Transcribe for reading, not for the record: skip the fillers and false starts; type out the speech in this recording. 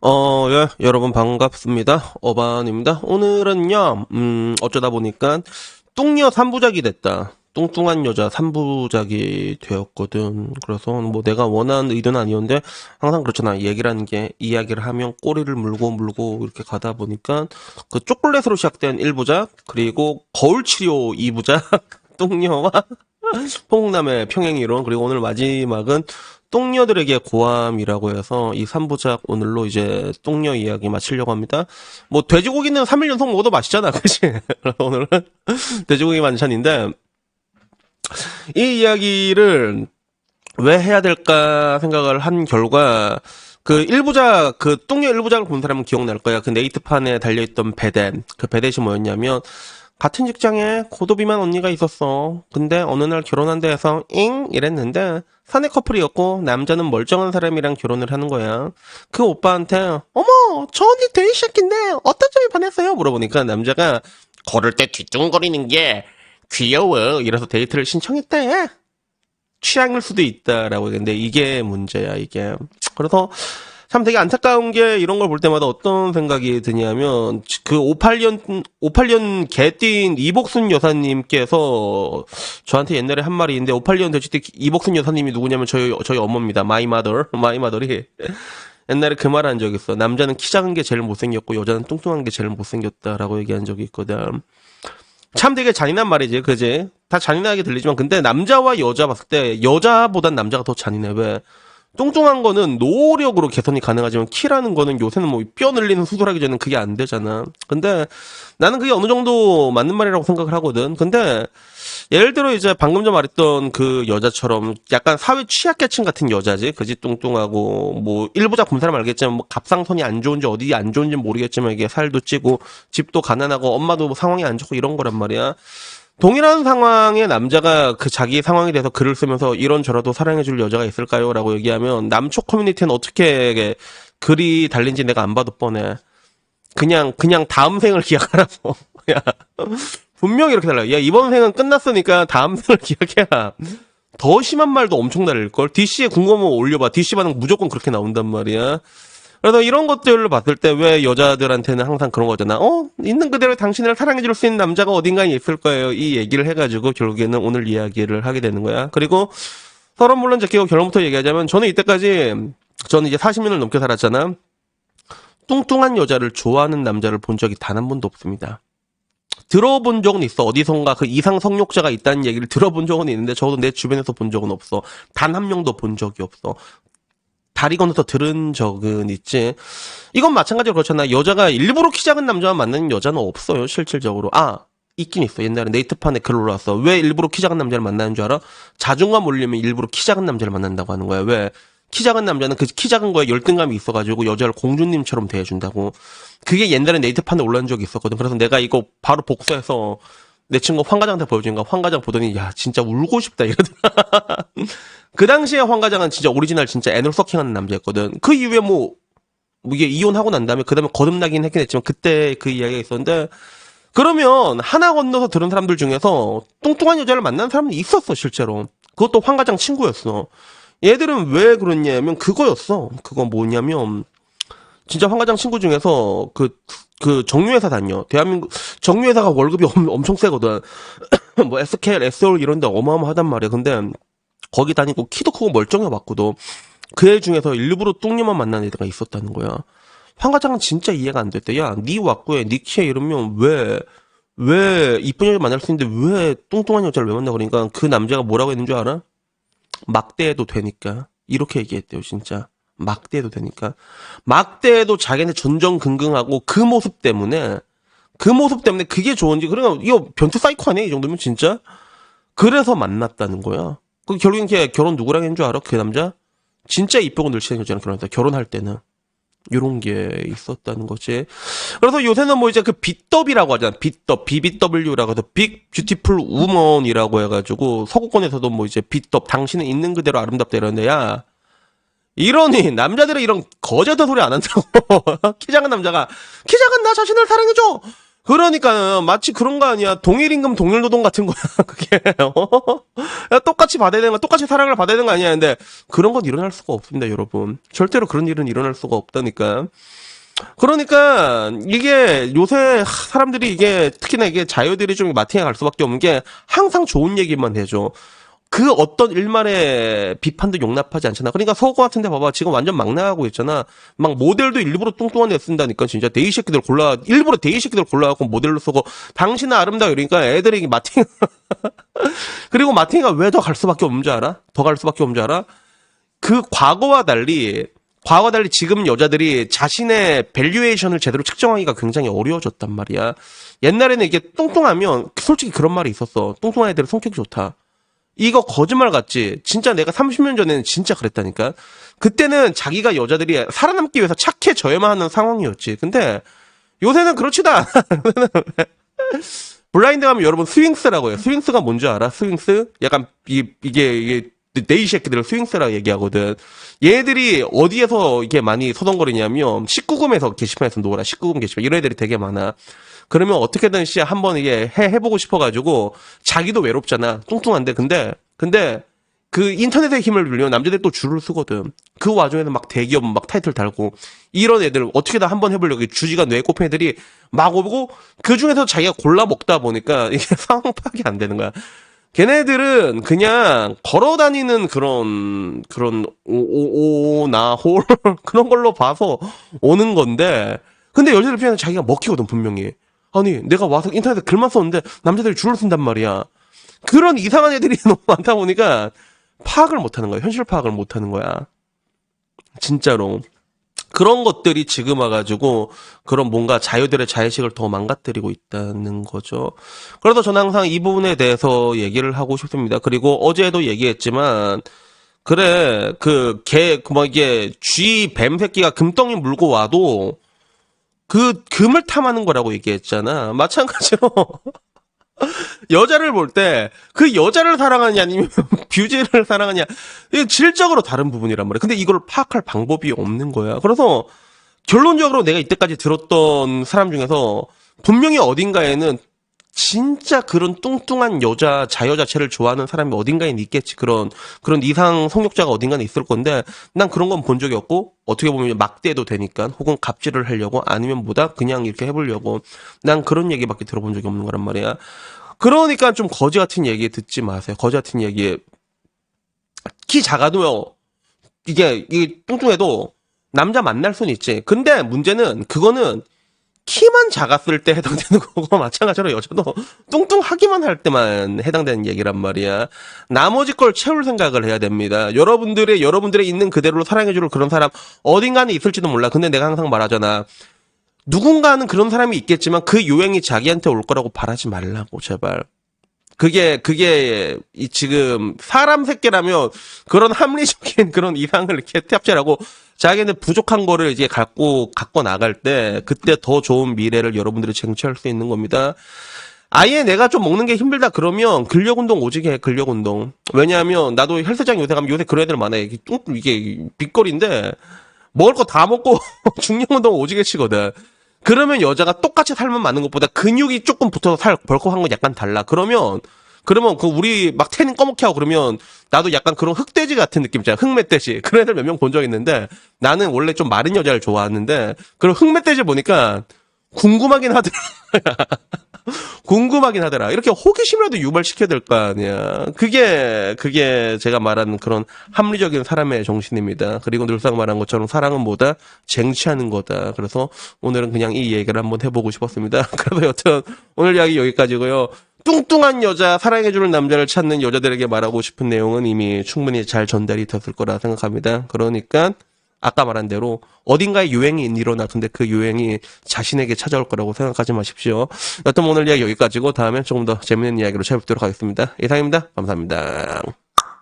예, 여러분 반갑습니다. 어반입니다. 오늘은요, 어쩌다 보니까 뚱녀 3부작이 됐다. 뚱뚱한 여자 3부작이 되었거든. 그래서 뭐 내가 원하는 의도는 아니었는데 항상 그렇잖아. 얘기라는 게 이야기를 하면 꼬리를 물고 이렇게 가다 보니까 그 초콜릿으로 시작된 1부작, 그리고 거울치료 2부작, 뚱녀와 홍남의 평행이론, 그리고 오늘 마지막은 똥녀들에게 고함이라고 해서 이 3부작 오늘로 이제 똥녀 이야기 마치려고 합니다. 뭐 돼지고기는 3일 연속 먹어도 맛있잖아, 그치? 오늘은 돼지고기 만찬인데 이 이야기를 왜 해야 될까 생각을 한 결과 그 1부작, 그 똥녀 1부작을 본 사람은 기억날 거야. 그 네이트판에 달려있던 베댓. 그 베댓이 뭐였냐면 같은 직장에 고도비만 언니가 있었어. 근데 어느 날 결혼한다 해서 잉? 이랬는데 사내 커플이었고 남자는 멀쩡한 사람이랑 결혼을 하는 거야. 그 오빠한테 어머 저 언니 데이 시작인데 어떤 점이 반했어요? 물어보니까 남자가 걸을 때 뒤뚱거리는 게 귀여워. 이래서 데이트를 신청했대. 취향일 수도 있다라고 했는데 이게 문제야 이게. 그래서 참 되게 안타까운 게 이런 걸 볼 때마다 어떤 생각이 드냐면 그 58년 개띠인 이복순 여사님께서 저한테 옛날에 한 말이 있는데 58년 되실 때 이복순 여사님이 누구냐면 저희 어머입니다. 마이 마더이 옛날에 그 말 한 적이 있어. 남자는 키 작은 게 제일 못생겼고 여자는 뚱뚱한 게 제일 못생겼다라고 얘기한 적이 있거든. 참 되게 잔인한 말이지, 그지? 다 잔인하게 들리지만 근데 남자와 여자 봤을 때 여자보단 남자가 더 잔인해. 왜? 뚱뚱한 거는 노력으로 개선이 가능하지만 키라는 거는 요새는 뭐 뼈 늘리는 수술하기 전엔 그게 안 되잖아. 근데 나는 그게 어느 정도 맞는 말이라고 생각을 하거든. 근데 예를 들어 이제 방금 전 말했던 그 여자처럼 약간 사회 취약계층 같은 여자지. 그지? 뚱뚱하고 뭐 일부자 본 사람 알겠지만 뭐 갑상선이 안 좋은지 어디 안 좋은지 모르겠지만 이게 살도 찌고 집도 가난하고 엄마도 뭐 상황이 안 좋고 이런 거란 말이야. 동일한 상황의 남자가 그 자기 상황에 대해서 글을 쓰면서 이런 저라도 사랑해줄 여자가 있을까요? 라고 얘기하면 남쪽 커뮤니티는 어떻게 글이 달린지 내가 안 봐도 뻔해. 그냥 다음 생을 기약하라고. 야, 분명히 이렇게 달라요. 야, 이번 생은 끝났으니까 다음 생을 기약해야. 더 심한 말도 엄청 달릴걸? DC에 궁금하면 올려봐. DC 반응 무조건 그렇게 나온단 말이야. 그래서 이런 것들을 봤을 때 왜 여자들한테는 항상 그런 거잖아. 있는 그대로 당신을 사랑해줄 수 있는 남자가 어딘가에 있을 거예요. 이 얘기를 해가지고 결국에는 오늘 이야기를 하게 되는 거야. 그리고 서론 물론 제끼고 결론부터 얘기하자면 저는 이때까지 저는 이제 40년을 넘게 살았잖아. 뚱뚱한 여자를 좋아하는 남자를 본 적이 단 한 번도 없습니다. 들어본 적은 있어. 어디선가 그 이상 성욕자가 있다는 얘기를 들어본 적은 있는데 저도 내 주변에서 본 적은 없어. 단 한 명도 본 적이 없어. 다리 건너서 들은 적은 있지. 이건 마찬가지로 그렇잖아. 여자가 일부러 키 작은 남자만 만나는 여자는 없어요, 실질적으로. 있긴 있어. 옛날에 네이트판에 글 올라왔어. 왜 일부러 키 작은 남자를 만나는 줄 알아? 자존감 올리면 일부러 키 작은 남자를 만난다고 하는 거야. 왜? 키 작은 남자는 그 키 작은 거에 열등감이 있어가지고 여자를 공주님처럼 대해준다고. 그게 옛날에 네이트판에 올라온 적이 있었거든. 그래서 내가 이거 바로 복사해서 내 친구 황 과장한테 보여주니까 황 과장 보더니 야 진짜 울고 싶다 이러더라. 그 당시에 황 과장은 진짜 오리지널 진짜 애널 서킹하는 남자였거든. 그 이후에 뭐 이게 이혼하고 난 다음에 그 다음에 거듭나긴 했긴 했지만 그때 그 이야기가 있었는데 그러면 하나 건너서 들은 사람들 중에서 뚱뚱한 여자를 만난 사람은 있었어 실제로. 그것도 황 과장 친구였어. 얘들은 왜 그랬냐면 그거였어. 그거 뭐냐면 진짜 황 과장 친구 중에서 그 정유회사 다녀. 대한민국 정유회사가 월급이 엄청 세거든. 뭐 SKL, SOL 이런 데 어마어마하단 말이야. 근데 거기 다니고 키도 크고 멀쩡해 봤거든. 그 애 중에서 일부러 뚱녀만 만나는 애가 있었다는 거야. 황 과장은 진짜 이해가 안 됐대. 야, 네 왁구에 네 키에 이러면 왜 이쁜 여자 만날 수 있는데 왜 뚱뚱한 여자를 왜 만나? 그러니까 그 남자가 뭐라고 했는 줄 알아? 막대해도 되니까. 이렇게 얘기했대요, 진짜. 막대해도 되니까. 막대해도 자기네 전전긍긍하고 그 모습 때문에 그게 좋은지. 그러니까 이거 변태 사이코 아니야? 이 정도면 진짜? 그래서 만났다는 거야. 그 결국엔 걔 결혼 누구랑 했는 줄 알아? 그 남자? 진짜 이쁘고 늘씬한 여자랑 결혼했다. 결혼할 때는. 요런 게 있었다는 거지. 그래서 요새는 뭐 이제 그 빗더비라고 하잖아. 빗더, BBW라고 해서 빅 뷰티풀 우먼이라고 해가지고 서구권에서도 뭐 이제 빗더, 당신은 있는 그대로 아름답다 이러는데 야. 이러니 남자들은 이런 거짓된 소리 안 한다고. 키 작은 남자가 키 작은 나 자신을 사랑해줘. 그러니까 마치 그런 거 아니야. 동일임금 동일노동 같은 거야. 그게 야, 똑같이 받아야 되는 거, 똑같이 사랑을 받아야 되는 거 아니야. 근데 그런 건 일어날 수가 없습니다, 여러분. 절대로 그런 일은 일어날 수가 없다니까. 그러니까 이게 요새 사람들이 이게 특히나 이게 자유들이 좀 마팅에 갈 수밖에 없는 게 항상 좋은 얘기만 해줘. 그 어떤 일말의 비판도 용납하지 않잖아. 그러니까 서구 같은 데 봐봐. 지금 완전 막 나가고 있잖아. 막 모델도 일부러 뚱뚱한 애 쓴다니까. 진짜 데이 새끼들 일부러 데이 새끼들 골라갖고 모델로 쓰고 당신은 아름다워 이러니까 애들이 마팅 그리고 마팅이가 왜 더 갈 수밖에 없는 줄 알아? 더 갈 수밖에 없는 줄 알아? 그 과거와 달리 지금 여자들이 자신의 밸류에이션을 제대로 측정하기가 굉장히 어려워졌단 말이야. 옛날에는 이게 뚱뚱하면 솔직히 그런 말이 있었어. 뚱뚱한 애들은 성격이 좋다. 이거 거짓말 같지? 진짜 내가 30년 전에는 진짜 그랬다니까? 그때는 자기가 여자들이 살아남기 위해서 착해져야만 하는 상황이었지. 근데 요새는 그렇지도 않아. 블라인드 가면 여러분 스윙스라고 해요. 스윙스가 뭔지 알아? 스윙스? 약간 이게 네이 새끼들 스윙스라 얘기하거든. 얘들이 어디에서 이게 많이 서성거리냐면 19금에서 게시판에서 놀아. 19금 게시판. 이런 애들이 되게 많아. 그러면 어떻게든 한번 이게 해보고 싶어가지고 자기도 외롭잖아. 뚱뚱한데. 근데 그 인터넷의 힘을 빌려 남자들이 또 줄을 쓰거든. 그 와중에는 막 대기업 막 타이틀 달고 이런 애들 어떻게든 한번 해보려고 주지가 뇌에 꼽힌 애들이 막 오고 그 중에서 자기가 골라 먹다 보니까 이게 상황 파악이 안 되는 거야. 걔네들은 그냥 걸어 다니는 그런 오나홀 그런 걸로 봐서 오는 건데 근데 여자들 입장에는 자기가 먹히거든 분명히. 아니 내가 와서 인터넷에 글만 썼는데 남자들이 줄을 쓴단 말이야. 그런 이상한 애들이 너무 많다 보니까 파악을 못하는 거야. 현실 파악을 못하는 거야. 진짜로. 그런 것들이 지금 와가지고 그런 뭔가 자유들의 자의식을 더 망가뜨리고 있다는 거죠. 그래서 저는 항상 이 부분에 대해서 얘기를 하고 싶습니다. 그리고 어제도 얘기했지만 그래 이게 쥐 뱀 새끼가 금덩이 물고 와도 그 금을 탐하는 거라고 얘기했잖아. 마찬가지로 여자를 볼 때 그 여자를 사랑하냐 아니면 뷰지를 사랑하냐 이게 질적으로 다른 부분이란 말이야. 근데 이걸 파악할 방법이 없는 거야. 그래서 결론적으로 내가 이때까지 들었던 사람 중에서 분명히 어딘가에는 진짜 그런 뚱뚱한 여자 자여 자체를 좋아하는 사람이 어딘가에 있겠지. 그런 이상 성욕자가 어딘가에 있을 건데 난 그런 건 본 적이 없고 어떻게 보면 막대도 되니까 혹은 갑질을 하려고 아니면 뭐다 그냥 이렇게 해보려고 난 그런 얘기밖에 들어본 적이 없는 거란 말이야. 그러니까 좀 거지 같은 얘기 듣지 마세요. 거지 같은 얘기. 키 작아도요. 이게 뚱뚱해도 남자 만날 수는 있지. 근데 문제는 그거는 키만 작았을 때 해당되는 거고 마찬가지로 여자도 뚱뚱하기만 할 때만 해당되는 얘기란 말이야. 나머지 걸 채울 생각을 해야 됩니다. 여러분들의 있는 그대로 사랑해줄 그런 사람 어딘가는 있을지도 몰라. 근데 내가 항상 말하잖아. 누군가는 그런 사람이 있겠지만 그 요행이 자기한테 올 거라고 바라지 말라고 제발. 그게 지금 사람 새끼라면 그런 합리적인 그런 이상을 이렇게 탑재하고 자기는 부족한 거를 이제 갖고 나갈 때 그때 더 좋은 미래를 여러분들이 쟁취할 수 있는 겁니다. 아예 내가 좀 먹는 게 힘들다 그러면 근력 운동 오지게 해. 근력 운동. 왜냐하면 나도 헬스장 요새 가면 요새 그런 애들 많아. 이게 빅거리인데 먹을 거 다 먹고 중량 운동 오지게 치거든. 그러면 여자가 똑같이 살만 많은 것보다 근육이 조금 붙어서 살 벌컥한 건 약간 달라. 그러면 그 우리 막 태닝 꺼먹게 하고 그러면 나도 약간 그런 흑돼지 같은 느낌 있잖아. 흑멧돼지. 그런 애들 몇 명 본 적 있는데 나는 원래 좀 마른 여자를 좋아하는데 그런 흑멧돼지 보니까 궁금하긴 하더라. 궁금하긴 하더라. 이렇게 호기심이라도 유발시켜야 될 거 아니야. 그게 제가 말하는 그런 합리적인 사람의 정신입니다. 그리고 늘상 말한 것처럼 사랑은 뭐다? 쟁취하는 거다. 그래서 오늘은 그냥 이 얘기를 한번 해보고 싶었습니다. 그래서 여튼 오늘 이야기 여기까지고요. 뚱뚱한 여자, 사랑해주는 남자를 찾는 여자들에게 말하고 싶은 내용은 이미 충분히 잘 전달이 됐을 거라 생각합니다. 그러니까 아까 말한 대로 어딘가에 유행이 일어나. 근데 그 유행이 자신에게 찾아올 거라고 생각하지 마십시오. 여튼 오늘 이야기 여기까지고 다음에 조금 더 재밌는 이야기로 찾아뵙도록 하겠습니다. 이상입니다. 감사합니다.